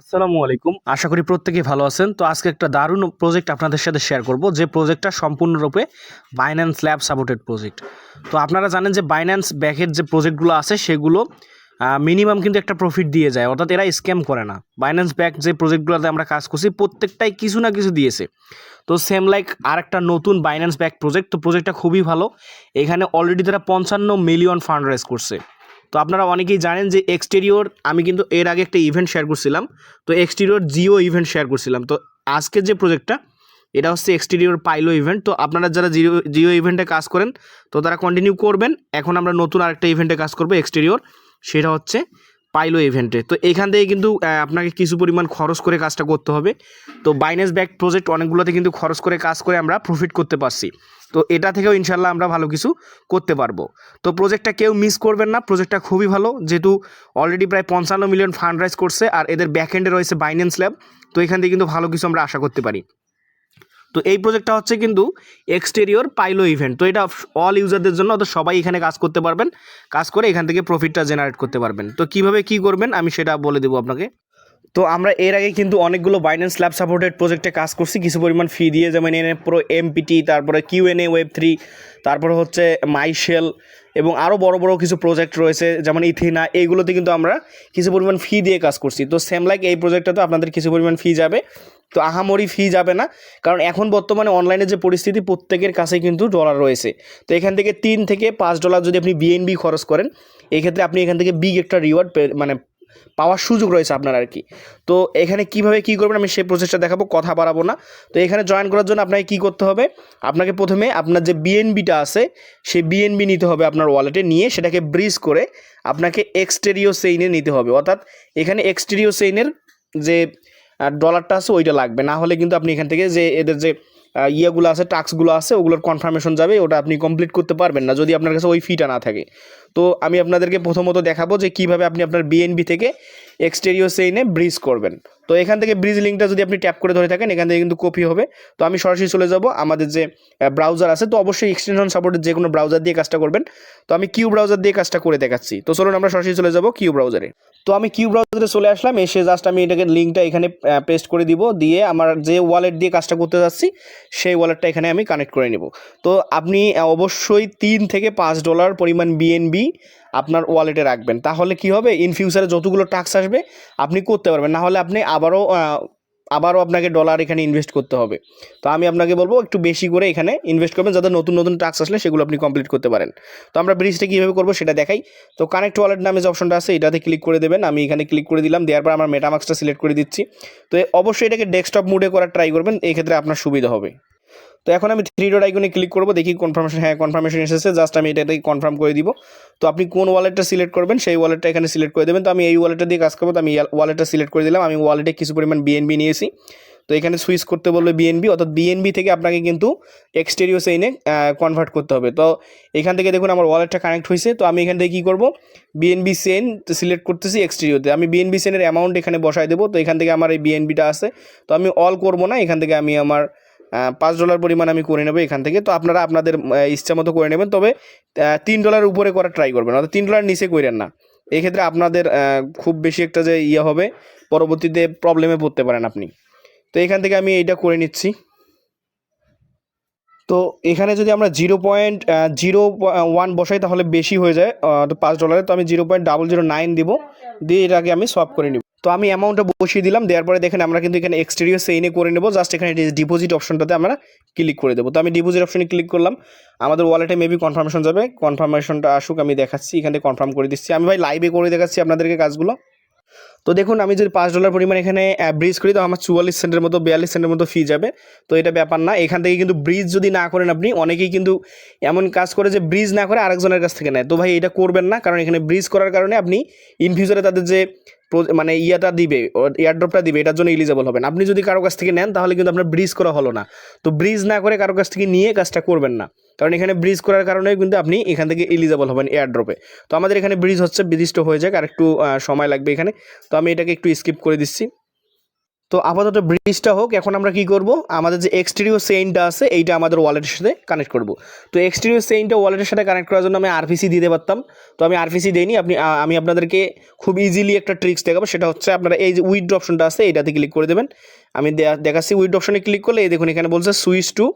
আসসালামু আলাইকুম। আশা করি প্রত্যেকেই ভালো আছেন। তো আজকে একটা দারুণ প্রজেক্ট আপনাদের সাথে শেয়ার করব, যে প্রজেক্টটা সম্পূর্ণরূপে বাইন্যান্স ল্যাব সাপোর্টেড প্রজেক্ট। তো আপনারা জানেন যে বাইন্যান্স ব্যাকের যে প্রজেক্টগুলো আছে সেগুলো মিনিমাম কিন্তু একটা প্রফিট দিয়ে যায়, অর্থাৎ এরা স্ক্যাম করে না। বাইন্যান্স ব্যাক যে প্রজেক্টগুলোতে আমরা কাজ করছি প্রত্যেকটাই কিছু না কিছু দিয়েছে। তো সেম লাইক আর একটা নতুন বাইন্যান্স ব্যাক প্রজেক্ট, তো প্রজেক্টটা খুবই ভালো। এখানে অলরেডি তারা 55 মিলিয়ন ফান্ড রাইজ করছে। তো আপনারা অনেকেই জানেন যে এক্সটেরিওর, আমি কিন্তু এর আগে একটা ইভেন্ট শেয়ার করছিলাম, তো এক্সটেরিওর জিও ইভেন্ট শেয়ার করছিলাম। তো আজকের যে প্রজেক্টটা, এটা হচ্ছে এক্সটেরিওর পাইলো ইভেন্ট। তো আপনারা যারা জিও ইভেন্টে কাজ করেন তো তারা কন্টিনিউ করবেন। এখন আমরা নতুন আরেকটা ইভেন্টে কাজ করবো এক্সটেরিওর, সেটা হচ্ছে পাইলো ইভেন্টে। তো এখান থেকে কিন্তু আপনাকে কিছু পরিমাণ খরচ করে কাজটা করতে হবে। তো বাইন্যান্স ব্যাক প্রজেক্ট অনেকগুলোতে কিন্তু খরচ করে কাজ করে আমরা প্রফিট করতে পারছি। তো এটা থেকেও ইনশাল্লাহ আমরা ভালো কিছু করতে পারবো। তো প্রজেক্টটা কেউ মিস করবেন না, প্রজেক্টটা খুবই ভালো, যেহেতু অলরেডি প্রায় 55 মিলিয়ন ফান্ড রাইজ করছে আর এদের ব্যাকএন্ডে রয়েছে বাইন্যান্স ল্যাব। তো এখান থেকে কিন্তু ভালো কিছু আমরা আশা করতে পারি। তো এই প্রজেক্টটা হচ্ছে কিন্তু এক্সটেরিওর পাইলো ইভেন্ট। তো এটা অল ইউজারদের জন্য, তো সবাই এখানে কাজ করতে পারবেন, কাজ করে এখান থেকে প্রফিটটা জেনারেট করতে পারবেন। তো কিভাবে কি করবেন আমি সেটা বলে দেবো আপনাকে। তো আমরা এর আগে কিন্তু অনেকগুলো বাইন্যান্স ল্যাব সাপোর্টেড প্রজেক্টে কাজ করছি কিছু পরিমাণ ফি দিয়ে, যেমন এনএ প্রো, এমপিটি, তারপরে কিউএনএ ওয়েব3, তারপরে হচ্ছে মাইশেল এবং আরও বড় বড় কিছু প্রজেক্ট রয়েছে যেমন ইথিনা। এইগুলোতে কিন্তু আমরা কিছু পরিমাণ ফি দিয়ে কাজ করছি। তো সেম লাইক এই প্রজেক্টটাতে আপনাদের কিছু পরিমাণ ফি যাবে। তো আহামরি ফি যাবে না, কারণ এখন বর্তমানে অনলাইনে যে পরিস্থিতি প্রত্যেকের কাছে কিন্তু ডলার রয়েছে। তো এখান থেকে $3 থেকে $5 যদি আপনি বিএনবি খরচ করেন, এই ক্ষেত্রে আপনি এখান থেকে বিগ একটা রিওয়ার্ড মানে পাওয়ার সুযোগ রয়েছে আপনার আর কি। তো এখানে কিভাবে কি করবেন আমি সেই প্রসেসটা দেখাবো, কথা বাড়াবো না। তো এখানে জয়েন করার জন্য আপনাকে কি করতে হবে, আপনাকে প্রথমে আপনার যে বিএনবিটা আছে সেই বিএনবি নিতে হবে আপনার ওয়ালেটে, নিয়ে সেটাকে ব্রিজ করে আপনাকে এক্সটেরিও চেইনে নিতে হবে। অর্থাৎ এখানে এক্সটেরিও চেইনের যে ডলারটা আছে ওইটা লাগবে, না হলে কিন্তু আপনি এখান থেকে যে এদের যে ইয়েগুলো আছে, টাস্কগুলো আছে, ওগুলোর কনফার্মেশন যাবে, ওটা আপনি কমপ্লিট করতে পারবেন না যদি আপনার কাছে ওই ফিটা না থাকে। তো আমি আপনাদেরকে প্রথমত দেখাবো যে কীভাবে আপনি আপনার বিএনবি থেকে এক্সটেরিও চেইনে ব্রিজ করবেন। তো এখান থেকে ব্রিজ লিঙ্কটা যদি আপনি ট্যাপ করে ধরে থাকেন, এখান থেকে কিন্তু কপি হবে। তো আমি সরাসরি চলে যাব আমাদের যে ব্রাউজার আছে, তো অবশ্যই এক্সটেনশন সাপোর্টের যে কোনো ব্রাউজার দিয়ে কাজটা করবেন। তো আমি কিউ ব্রাউজার দিয়ে কাজটা করে দেখাচ্ছি। তো চলুন আমরা সরাসরি চলে যাব কিউ ব্রাউজারে। তো আমি কিউ ব্রাউজারে চলে আসলাম, এসে জাস্ট আমি এটাকে লিঙ্কটা এখানে পেস্ট করে দিব, দিয়ে আমার যে ওয়ালেট দিয়ে কাজটা করতে যাচ্ছি সেই ওয়ালেটটা এখানে আমি কানেক্ট করে নেব। তো আপনি অবশ্যই $3 থেকে $5 পরিমাণ বিএনবি আপনার ওয়ালেটে রাখবেন, তাহলে কি হবে, ইন ফিউচারে যতগুলো টাস্ক আসবে আপনি করতে পারবেন, না হলে আপনি আবারও আপনাকে ডলার এখানে ইনভেস্ট করতে হবে। তো আমি আপনাকে বলবো একটু বেশি করে এখানে ইনভেস্ট করবেন, যাতে নতুন নতুন টাস্ক আসলে সেগুলো আপনি কমপ্লিট করতে পারেন। তো আমরা ব্রিজটা কীভাবে করবো সেটা দেখাই। তো কানেক্ট ওয়ালেট নামে যে অপশনটা আছে এটাতে ক্লিক করে দেবেন, আমি এখানে ক্লিক করে দিলাম, দেওয়ার পর আমার মেটামাক্সটা সিলেক্ট করে দিচ্ছি। তো অবশ্যই এটাকে ডেস্কটপ মোডে করার ট্রাই করবেন, এই ক্ষেত্রে আপনার সুবিধা হবে। তো এখন আমি 3 ডট আইকনে ক্লিক করবো, দেখি কনফার্মেশন, হ্যাঁ কনফার্মেশন এসেছে, জাস্ট আমি এটাকে কনফার্ম করে দিব। তো আপনি কোন ওয়ালেটটা সিলেক্ট করবেন সেই ওয়ালেটটা এখানে সিলেক্ট করে দেবেন। তো আমি এই ওয়ালেটটা দিয়ে কাজ করবো, তো আমি ওয়ালেটটা সিলেক্ট করে দিলাম। আমি ওয়ালেটে কিছু পরিমাণ বিএনবি নিয়েছি। তো এখানে সুইচ করতে বলবে বিএনবি, অর্থাৎ বিএনবি থেকে আপনাকে কিন্তু এক্সটেরিও চেইনে কনভার্ট করতে হবে। তো এখান থেকে দেখুন আমার ওয়ালেটটা কানেক্ট হয়েছে। তো আমি এখান থেকে কী করবো, বিএনবি চেইন সিলেক্ট করতেছি এক্সটেরিওতে, আমি বিএনবি চেইনের অ্যামাউন্ট এখানে বসায় দেবো। তো এখান থেকে আমার এই বিএনবিটা আছে, তো আমি অল করবো না, এখান থেকে আমি আমার $5 পরিমাণ আমি করে নেবো এখান থেকে। তো আপনারা আপনাদের ইচ্ছা মতো করে নেবেন, তবে $3 উপরে করার ট্রাই করবেন, অর্থাৎ $3 নিচে করেন না। এক্ষেত্রে আপনাদের খুব বেশি একটা যে হবে, পরবর্তীতে প্রবলেমে পড়তে পারেন আপনি। তো এখান থেকে আমি এইটা করে নিচ্ছি। তো এখানে যদি আমরা 0.01 বসাই তাহলে বেশি হয়ে যায়, তো $5। তো আমি 0.009 দিব, দিয়ে এটাকে আমি সোয়াপ করে নিব। তো আমি অ্যামাউন্টটা বসিয়ে দিলাম, দেওয়ার পরে দেখেন আমরা কিন্তু এখানে এক্সটেরিও চেইনে করে নেব। জাস্ট এখানে ডিপোজিট অপশনটাতে আমরা ক্লিক করে দেবো। তো আমি ডিপোজিট অপশনে ক্লিক করলাম, আমাদের ওয়ালেটে মেবি কনফার্মেশন যাবে, কনফার্মেশনটা আসুক, আমি দেখাচ্ছি, এখানে কনফার্ম করে দিচ্ছি। আমি ভাই লাইভে করে দেখাচ্ছি আপনাদেরকে কাজগুলো। তো দেখুন আমি যদি $5 পরিমাণ এখানে ব্রিজ করি, তো আমার 44 সেন্টের মতো 42 সেন্টের মতো ফি যাবে। তো এটা ব্যাপার না, এখান থেকে কিন্তু ব্রিজ যদি না করেন আপনি, অনেকেই কিন্তু এমন কাজ করে যে ব্রিজ না করে আরেকজনের কাছ থেকে নেয়। তো ভাই এটা করবেন না, কারণ এখানে ব্রিজ করার কারণে আপনি ইন ফিউচারে তাদের যে মানে ইয়াটা দিবে, এয়ারড্রপটা দিবে, এটার জন্য এলিজেবল হবেন। আপনি যদি কারো কাছ থেকে নেন তাহলে কিন্তু আপনার ব্রিজ করা হলো না। তো ব্রিজ না করে কারো কাছ থেকে নিয়ে কাজটা করবেন না, কারণ এখানে ব্রিজ করার কারণে কিন্তু আপনি এখান থেকে এলিজেবল হবেন এয়ারড্রপে। তো আমাদের এখানে ব্রিজ হচ্ছে, ব্রিজটা হয়ে যাক, আর একটু সময় লাগবে এখানে। তো আমি এটাকে একটু স্কিপ করে দিচ্ছি। তো তো আপাতত ব্রিজটা হোক, এখন আমরা কি করব, আমাদের যে এক্সটেরিও চেইনটা আছে এইটা আমাদের ওয়ালেটের সাথে কানেক্ট করব। তো এক্সটেরিও চেইনটা ওয়ালেটের সাথে কানেক্ট করার জন্য আমি আরপিসি দিতে পারতাম, তো আমি আরপিসি দেইনি। আমি আপনাদেরকে খুব ইজিলি একটা ট্রিক্স দেখাবো, সেটা হচ্ছে আপনারা এই যে উইথড্র অপশনটা আছে এইটাতে ক্লিক করে দেবেন। আমি দেখাচ্ছি, উইথড্র অপশনে ক্লিক করলে এই দেখুন এখানে বলছে সুইচ টু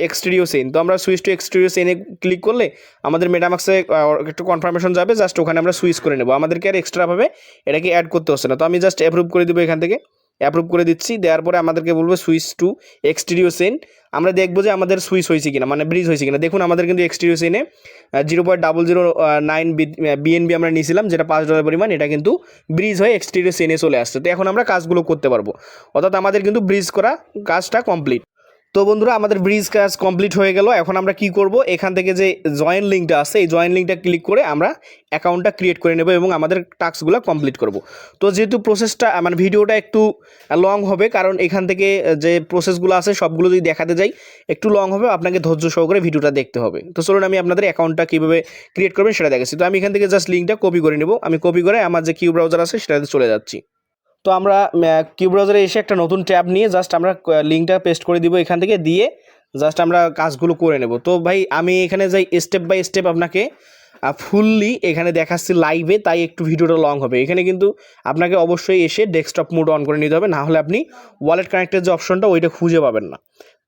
এক্সটেরিও চেইন। তো আমরা সুইচ টু এক্সটেরিও চেইনে ক্লিক করলে আমাদের মেটামাক্সে একটু কনফার্মেশন যাবে, জাস্ট ওখানে আমরা সুইচ করে নেব, আমাদেরকে আর এক্সট্রাভাবে এটাকে অ্যাড করতে হচ্ছে না। তো আমি জাস্ট অ্যাপ্রুভ করে দেবো, এখান থেকে অ্যাপ্রুভ করে দিচ্ছি। দেওয়ার পরে আমাদেরকে বলবো সুইচ টু এক্সটেরিও চেইন। আমরা দেখবো যে আমাদের সুইচ হয়েছে কিনা, মানে ব্রিজ হয়েছে কিনা। দেখুন আমাদের কিন্তু এক্সটেরিও চেইনে 0.009 বিএনবি আমরা নিয়েছিলাম, যেটা $5 পরিমাণ, এটা কিন্তু ব্রিজ হয়ে এক্সটেরিও চেইনে চলে আসছে। তো এখন আমরা কাজগুলো করতে পারবো, অর্থাৎ আমাদের কিন্তু ব্রিজ করা কাজটা কমপ্লিট। তো বন্ধুরা আমাদের ব্রিজ কাজ কমপ্লিট হয়ে গেল। এখন আমরা কি করব, এখান থেকে যে জয়েন লিঙ্কটা আছে এই জয়েন লিঙ্কটা ক্লিক করে আমরা অ্যাকাউন্টটা ক্রিয়েট করে নেব এবং আমাদের টাস্কগুলো কমপ্লিট করব। তো যেহেতু প্রসেসটা মানে ভিডিওটা একটু লং হবে, কারণ এখান থেকে যে প্রসেসগুলো আছে সবগুলো যদি দেখাতে যাই একটু লং হবে, আপনাকে ধৈর্য সহকারে ভিডিওটা দেখতে হবে। তো চলুন আমি আপনাদের অ্যাকাউন্টটা কীভাবে ক্রিয়েট করবেন সেটা দেখাচ্ছি। তো আমি এখান থেকে জাস্ট লিঙ্কটা কপি করে নেব, আমি কপি করে আমার যে কিউ ব্রাউজার আছে সেটাতে চলে যাচ্ছি। তো আমরা কিউ ব্রাউজারে এসে একটা নতুন ট্যাব নিয়ে জাস্ট আমরা লিঙ্কটা পেস্ট করে দিব, এখান থেকে দিয়ে জাস্ট আমরা কাজগুলো করে নেব। তো ভাই আমি এখানে যাই স্টেপ বাই স্টেপ আপনাকে ফুললি এখানে দেখাচ্ছি লাইভে, তাই একটু ভিডিওটা লং হবে। এখানে কিন্তু আপনাকে অবশ্যই এসে ডেস্কটপ মোড অন করে নিতে হবে, না হলে আপনি ওয়ালেট কানেক্টের যে অপশনটা ওইটা খুঁজে পাবেন না।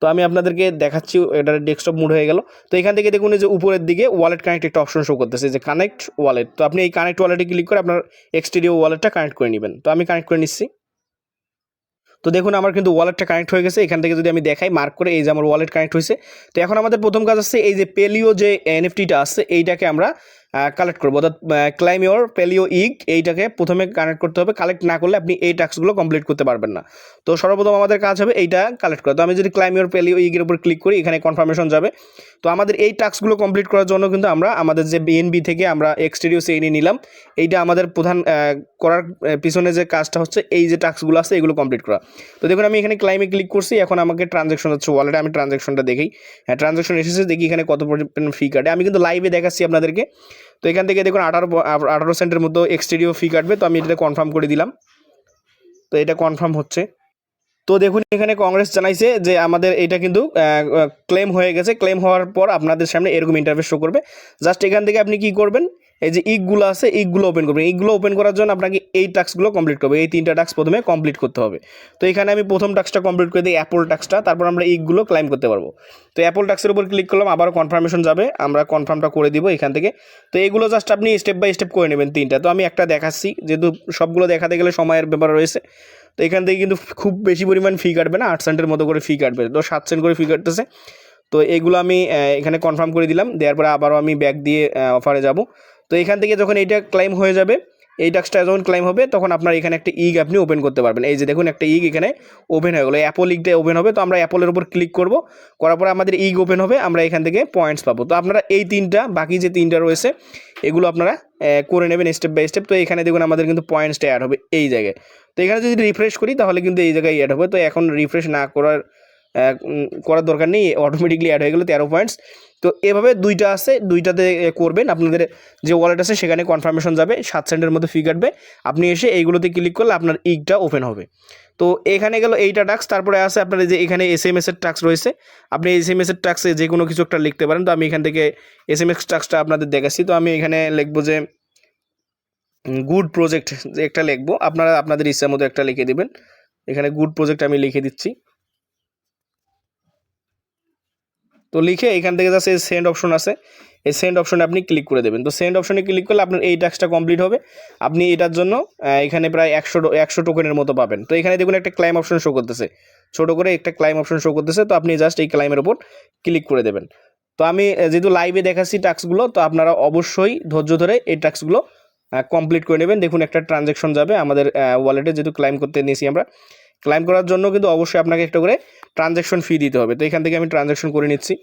তো আমি আপনাদেরকে দেখাচ্ছি, এটা ডেস্কটপ মোড হয়ে গেল। তো এখান থেকে দেখুন যে উপরের দিকে ওয়ালেট কানেক্ট একটা অপশন শো করতেছে, যে কানেক্ট ওয়ালেট। তো আপনি এই কানেক্ট ওয়ালেটে ক্লিক করে আপনার এক্সটেরিও ওয়ালেটটা কানেক্ট করে নেবেন। তো আমি কানেক্ট করে নিচ্ছি। তো দেখুন আমার কিন্তু ওয়ালেটটা কানেক্ট হয়ে গেছে। এখান থেকে যদি আমি দেখাই মার্ক করে, এই যে আমার ওয়ালেট কানেক্ট হয়েছে। তো এখন আমাদের প্রথম কাজ আছে এই যে পেলিও যে এনএফটিটা আছে এইটাকে আমরা কালেক্ট করবো, অর্থাৎ ক্লাইম ইওর পেলিও ইগ এইটাকে প্রথমে কানেক্ট করতে হবে। কালেক্ট না করলে আপনি এই টাস্কগুলো কমপ্লিট করতে পারবেন না। তো সর্বপ্রথম আমাদের কাজ হবে এইটা কালেক্ট করা। তো আমি যদি ক্লাইম ইওর পেলিও ইগের উপর ক্লিক করি, এখানে কনফার্মেশন যাবে। তো আমাদের এই টাস্কগুলো কমপ্লিট করার জন্য কিন্তু আমরা আমাদের যে বিএনবি থেকে আমরা এক্সটেরিও চেইনে নিলাম, এইটা আমাদের প্রধান করার পিছনে যে কাজটা হচ্ছে এই যে টাস্কগুলো আছে এগুলো কমপ্লিট করা। তো দেখুন আমি এখানে ক্লাইমে ক্লিক করছি, এখন আমাকে ট্রানজ্যাকশন হচ্ছে ওয়ালেটে, আমি ট্রানজ্যাকশনটা দেখি। হ্যাঁ ট্রানজ্যাকশন এসেছে, দেখি এখানে কত পরিমাণ ফি কাটে। আমি কিন্তু লাইভে দেখাচ্ছি আপনাদেরকে। তো এখান থেকে দেখুন 18 সেন্টের মতো এক্সটেরিও ফি কাটবে। তো আমি এটাতে কনফার্ম করে দিলাম। তো এটা কনফার্ম হচ্ছে। তো দেখুন এখানে কংগ্রেস জানাইছে যে আমাদের এটা কিন্তু ক্লেম হয়ে গেছে। ক্লেম হওয়ার পর আপনাদের সামনে এরকম ইন্টারফেস শো করবে। জাস্ট এখান থেকে আপনি কি করবেন, এই যে ইগুলো আছে ইগুলো ওপেন করবেন। ইগুলো ওপেন করার জন্য আপনাকে এই টাস্কগুলো কমপ্লিট করবে, এই 3টা টাস্ক প্রথমে কমপ্লিট করতে হবে। তো এখানে আমি প্রথম টাস্কটা কমপ্লিট করে দিই, অ্যাপল টাস্কটা, তারপর আমরা ইগুলো ক্লাইম করতে পারবো। তো অ্যাপল টাস্কের উপর ক্লিক করলাম, আবারও কনফার্মেশন যাবে, আমরা কনফার্মটা করে দিব এখান থেকে। তো এইগুলো জাস্ট আপনি স্টেপ বাই স্টেপ করে নেবেন 3টা। তো আমি একটা দেখাচ্ছি, যেহেতু সবগুলো দেখাতে গেলে সময়ের ব্যাপার রয়েছে। তো এখান থেকে কিন্তু খুব বেশি পরিমাণ ফি কাটবে না, 8 সেন্টের মতো করে ফি কাটবে। তো 7 সেন্ট করে ফি কাটতেছে। তো এইগুলো আমি এখানে কনফার্ম করে দিলাম। দেওয়ার পরে আবারও আমি ব্যাক দিয়ে অফারে যাব। তো এখান থেকে যখন এইটা ক্লাইম হয়ে যাবে, এই টাস্কটা যখন ক্লাইম হবে তখন আপনার এখানে একটা ইগ আপনি ওপেন করতে পারবেন। এই যে দেখুন একটা ইগ এখানে ওপেন হয়ে গেলো, অ্যাপল ইগটা ওপেন হবে। তো আমরা অ্যাপলের উপর ক্লিক করব, করার পরে আমাদের ইগ ওপেন হবে, আমরা এখান থেকে পয়েন্টস পাবো। তো আপনারা এই 3টা বাকি যে 3টা রয়েছে এগুলো আপনারা করে নেবেন স্টেপ বাই স্টেপ। তো এখানে দেখুন আমাদের কিন্তু পয়েন্টসটা অ্যাড হবে এই জায়গায়। তো এখানে যদি রিফ্রেশ করি তাহলে কিন্তু এই জায়গায় অ্যাড হবে। তো এখন রিফ্রেশ না করার দরকার নেই, অটোমেটিকলি অ্যাড হয়ে গেলো 13 পয়েন্টস। তো এভাবে 2টা আছে, 2টাতে করবেন। আপনাদের যে ওয়ালেট আছে সেখানে কনফার্মেশন যাবে, 7 সেন্টের মধ্যে ফি কাটবে। আপনি এসে এইগুলোতে ক্লিক করলে আপনার ইগটা ওপেন হবে। তো এখানে গেল এইটা টাস্ক। তারপরে আছে আপনার যে এখানে এসএমএসের টাস্ক রয়েছে, আপনি এসএমএসের টাস্কে যে কোনো কিছু একটা লিখতে পারেন। তো আমি এখান থেকে এসএমএস টাস্কটা আপনাদের দেখাচ্ছি। তো আমি এখানে লিখবো যে গুড প্রজেক্ট, যে একটা লিখবো, আপনারা আপনাদের ইচ্ছার মতো একটা লিখে দিবেন। এখানে গুড প্রজেক্ট আমি লিখে দিচ্ছি। তো লিখে এখান থেকে জাস্ট এই সেন্ড অপশন আছে, এই সেন্ড অপশনে আপনি ক্লিক করে দেবেন। তো সেন্ড অপশনে ক্লিক করলে আপনার এই টাস্কটা কমপ্লিট হবে। আপনি এটার জন্য এখানে প্রায় 100 টোকেনের মতো পাবেন। তো এখানে দেখুন একটা ক্লাইম অপশন শো করতেছে, ছোটো করে একটা ক্লাইম অপশন শো করতেছে। তো আপনি জাস্ট এই ক্লাইমের ওপর ক্লিক করে দেবেন। তো আমি যেহেতু লাইভে দেখাচ্ছি টাস্কগুলো, তো আপনারা অবশ্যই ধৈর্য ধরে এই টাস্কগুলো কমপ্লিট করে নেবেন। দেখুন একটা ট্রানজ্যাকশন যাবে আমাদের ওয়ালেটে, যেহেতু ক্লাইম করতে নিয়েছি আমরা। ক্লাইম করার জন্য কিন্তু অবশ্যই আপনাকে একটা করে ট্রানজ্যাকশন ফি দিতে হবে। তো এখান থেকে আমি ট্রানজ্যাকশন করে নিচ্ছি।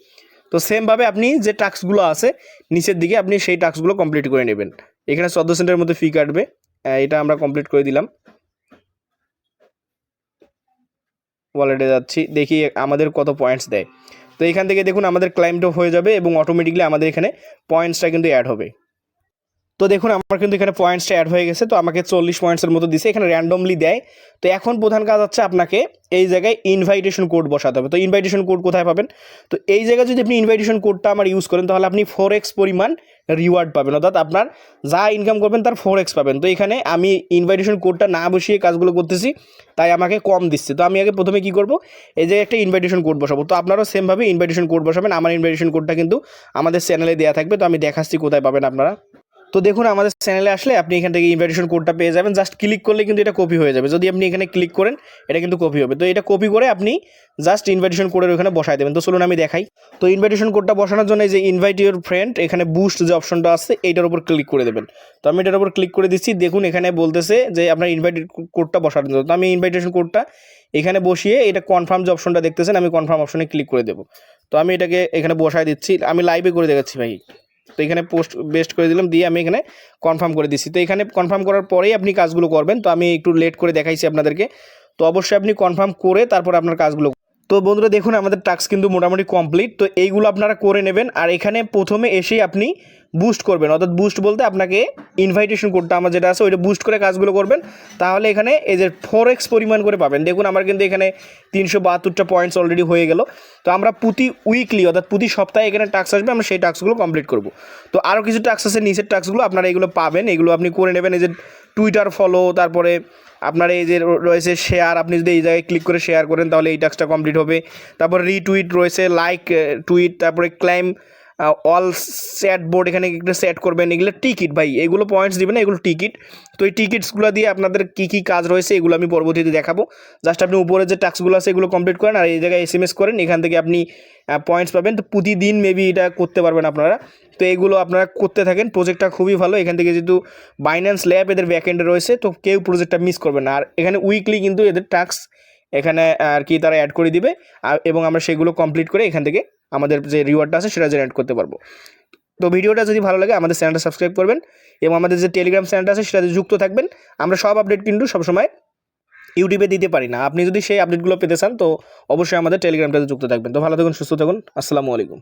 তো সেমভাবে আপনি যে টাস্কগুলো আছে নিচের দিকে আপনি সেই টাস্কগুলো কমপ্লিট করে নেবেন। এখানে 14 সেন্টের মধ্যে ফি কাটবে, এটা আমরা কমপ্লিট করে দিলাম। ওয়ালেটে যাচ্ছি, দেখি আমাদের কত পয়েন্টস দেয়। তো এখান থেকে দেখুন আমাদের ক্লাইমটা হয়ে যাবে এবং অটোমেটিকলি আমাদের এখানে পয়েন্টসটা কিন্তু অ্যাড হবে। তো দেখুন আমার কিন্তু এখানে পয়েন্টসটা অ্যাড হয়ে গেছে, তো আমাকে 40 পয়েন্টসের মতো দিছে, এখানে র্যান্ডমলি দেয়। তো এখন প্রধান কাজ হচ্ছে আপনাকে এই জায়গায় ইনভাইটেশন কোড বসাতে হবে। তো ইনভাইটেশন কোড কোথায় পাবেন? তো এই জায়গায় যদি আপনি ইনভাইটেশন কোডটা আমার ইউজ করেন তাহলে আপনি 4x পরিমাণ রিওয়ার্ড পাবেন, অর্থাৎ আপনার যা ইনকাম করবেন তার 4x পাবেন। তো এখানে আমি ইনভাইটেশন কোডটা না বসিয়ে কাজগুলো করতেছি, তাই আমাকে কম দিচ্ছে। তো আমি আগে প্রথমে কী করব, এই যে একটা ইনভাইটেশন কোড বসাবো। তো আপনারাও সেমভাবে ইনভাইটেশন কোড বসাবেন। আমার ইনভাইটেশন কোডটা কিন্তু আমাদের চ্যানেলে দেওয়া থাকবে, তো আমি দেখাচ্ছি কোথায় পাবেন আপনারা। তো দেখুন আমাদের চ্যানেলে আসলে আপনি এখান থেকে ইনভাইটেশন কোডটা পেয়ে যাবেন, জাস্ট ক্লিক করলে কিন্তু এটা কপি হয়ে যাবে। যদি আপনি এখানে ক্লিক করেন এটা কিন্তু কপি হবে। তো এটা কপি করে আপনি জাস্ট ইনভাইটেশন কোডের ওখানে বসায় দেবেন। তো চলুন আমি দেখাই। তো ইনভাইটেশন কোডটা বসানোর জন্য এই যে ইনভাইট ইউর ফ্রেন্ড, এখানে বুস্ট যে অপশনটা আছে এইটার উপর ক্লিক করে দেবেন। তো আমি এটার উপর ক্লিক করে দিচ্ছি। দেখুন এখানে বলতেছে যে আপনার ইনভাইট কোডটা বসানোর জন্য। তো আমি ইনভাইটেশন কোডটা এখানে বসিয়ে এটা কনফার্ম যে অপশনটা দেখতেছেন আমি কনফার্ম অপশনে ক্লিক করে দেবো। তো আমি এটাকে এখানে বসায় দিচ্ছি, আমি লাইভে করে দেখাচ্ছি ভাই। তো এখানে পোস্ট বেস্ট করে দিলাম, দিয়ে আমি এখানে কনফার্ম করে দিচ্ছি। তো এখানে কনফার্ম করার পরেই আপনি কাজগুলো করবেন। তো আমি একটু লেট করে দেখাইছি আপনাদেরকে। তো অবশ্যই আপনি কনফার্ম করে তারপর আপনার কাজগুলো। তো বন্ধুরা দেখুন আমাদের টাস্ক কিন্তু মোটামুটি কমপ্লিট। তো এইগুলো আপনারা করে নেবেন। আর এখানে প্রথমে এসেই আপনি বুস্ট করবেন, অর্থাৎ বুস্ট বলতে আপনাকে ইনভাইটেশন কোডটা আমার যেটা আছে ওইটা বুস্ট করে কাজগুলো করবেন। তাহলে এখানে এই যে 4x পরিমাণ করে পাবেন। দেখুন আমার কিন্তু এখানে 372টা পয়েন্টস অলরেডি হয়ে গেল। তো আমরা প্রতি উইকলি অর্থাৎ প্রতি সপ্তাহে এখানে টাস্ক আসবে, আমরা সেই টাস্কগুলো কমপ্লিট করব। তো আরও কিছু টাস্ক আছে নিচের টাস্কগুলো, আপনারা এগুলো পাবেন, এগুলো আপনি করে নেবেন। এই যে টুইটার ফলো, তারপরে আপনার এই যে রয়েছে শেয়ার, আপনি যদি এই জায়গায় ক্লিক করে শেয়ার করেন তাহলে এই টাস্কটা কমপ্লিট হবে। তারপর রিটুইট রয়েছে, লাইক টুইট, তারপরে ক্লাইম অল স্যাট বোর্ড, এখানে একটা সেট করবেন। এগুলো টিকিট ভাই, এগুলো পয়েন্টস দিবেন না, এগুলো টিকিট। তো এই টিকিটসগুলো দিয়ে আপনাদের কী কী কাজ রয়েছে এগুলো আমি পরবর্তীতে দেখাবো। জাস্ট আপনি উপরে যে টাস্কগুলো আছে এগুলো কমপ্লিট করেন আর এই জায়গায় SMS করেন, এখান থেকে আপনি পয়েন্টস পাবেন। তো প্রতিদিন মেবি এটা করতে পারবেন আপনারা। তো এগুলো আপনারা করতে থাকেন। প্রজেক্টটা খুবই ভালো, এখান থেকে যেহেতু বাইন্যান্স ল্যাব এদের ব্যাকএন্ডে রয়েছে, তো কেউ প্রজেক্টটা মিস করবে না। আর এখানে উইকলি কিন্তু এদের টাস্ক এখানে আর কি তারা অ্যাড করে দিবে, এবং আমরা সেগুলো কমপ্লিট করে এখান থেকে আমাদের যে রিওয়ার্ডটা আছে সেটা জেনারেট করতে পারবো। তো ভিডিওটা যদি ভালো লাগে আমাদের চ্যানেলটা সাবস্ক্রাইব করবেন এবং আমাদের যে টেলিগ্রাম চ্যানেলটা আছে সেটাতে যুক্ত থাকবেন। আমরা সব আপডেট কিন্তু সবসময় ইউটিউবে দিতে পারি না, আপনি যদি সেই আপডেটগুলো পেতে চান তো অবশ্যই আমাদের টেলিগ্রামটাতে যুক্ত থাকবেন। তো ভালো থাকুন, সুস্থ থাকুন, আসসালামু আলাইকুম।